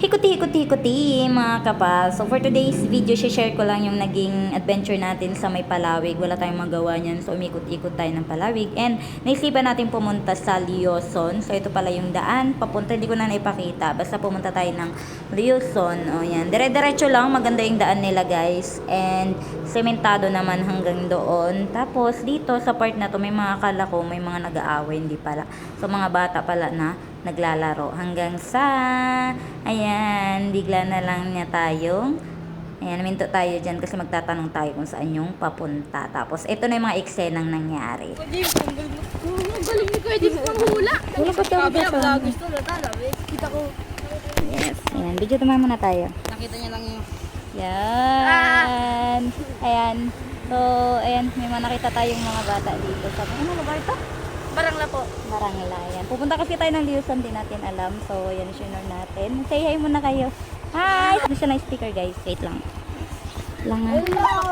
Hikuti mga kapal. So for today's video, share ko lang yung naging adventure natin sa may Palawig. Wala tayong magawa niyan. So umikot-ikot tayo ng Palawig. And naisipan natin pumunta sa Leoson. So ito pala yung daan. Papunta, hindi ko na naipakita. Basta pumunta tayo ng Leoson. O yan. Dire-diretso lang. Maganda yung daan nila guys. And sementado naman hanggang doon. Tapos dito sa part na to, may mga akala ko, may mga nag-aaway. Hindi pala. So mga bata pala na naglalaro hanggang sa ayan, bigla na lang niya tayong ayan, minto tayo dyan kasi magtatanong tayo kung saan yung papunta. Tapos ito na yung mga eksenang nangyari. Ang galing ni Kuya James manghula. Wala pa tayo dito. Gusto na talaga. Kita ko. Yes, ayan, video naman muna tayo. Nakita niya lang yung Yan. Ayan. So, ayan, may mga nakita tayong mga bata dito. Sabi, ano lugar ito? barangla po. Barangla, ayan. Pupunta kasi tayo ng Leoson, di natin alam. So, ayan, sure natin. Say hi muna kayo. Hi! Ano siya na speaker, guys? Wait lang. Lang nga.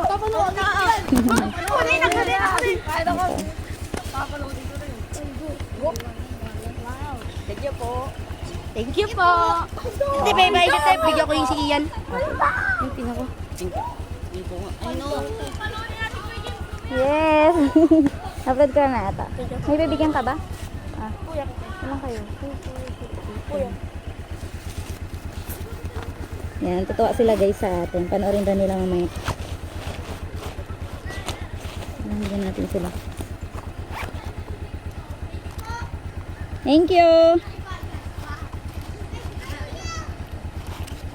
Papanood na. Kunin na, kunin na, kunin. Kahit ako. Papanood dito rin. Wow. Thank you po. Thank you po. Hindi, bye-bye. Bigyan ko yung si Ian. Yung tingnan ko. Ay, no. Yes! Upload ko na ata. May bibigyan ka ba? Ah, ilan kayo? Yan, totoo sila guys sa atin. Panoorin rin nila mamaya. Bigyan natin sila. Thank you!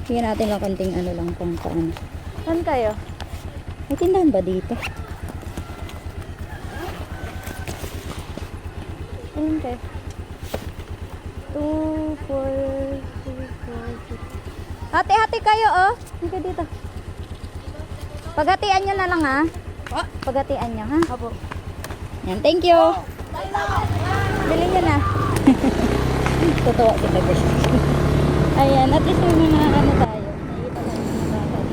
Bigyan natin lang konting ano lang kung paano. Saan kayo? May tindahan ba dito? Ayun kayo. 2, 4, 2, 4, 6. Hati-hati kayo oh. Hindi dito. Paghatian nyo na lang ha. Paghatian nyo ha. Apo. Yan, thank you. Bili nyo na. Totoo kita guys. Ayan, at least may mga ano tayo.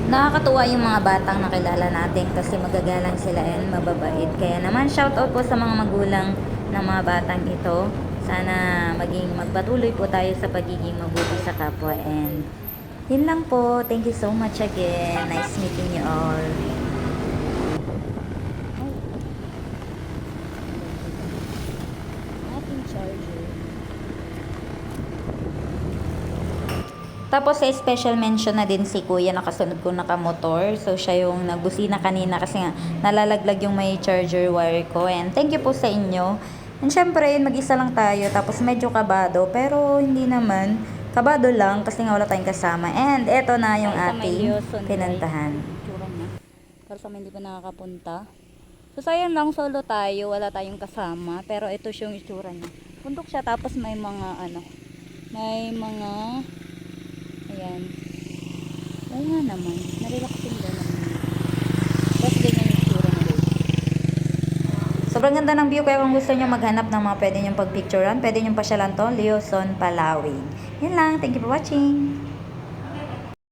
Nakakatuwa yung mga batang nakilala natin kasi magagalang sila and mababait. Kaya naman shoutout po sa mga magulang ng mga batang ito. Sana magpatuloy po tayo sa pagiging mabuti sa kapwa. And yun lang po. Thank you so much again. Nice meeting you all. Ating charger. Tapos sa special mention na din si Kuya, nakasunod ko nakamotor. So siya yung nagbusina kanina kasi nga nalalaglag yung may charger wire ko. And thank you po sa inyo. And syempre, mag-isa lang tayo. Tapos medyo kabado. Pero hindi naman. Kabado lang kasi nga wala tayong kasama. And eto na yung ating pinuntahan. Para sa hindi pa nakakapunta. So sayang lang, solo tayo. Wala tayong kasama. Pero ito yung itsura niya. Puntok siya tapos may mga ano. May mga ayan. Wala naman. Narelaxing doon naman. Tapos ganyan yung tsura na rin. Sobrang ganda ng view. Kaya kung gusto nyo maghanap ng mga pwede nyong pagpicturean, pwede nyong pasyalan to, Leoson, Palawig. Yan lang. Thank you for watching.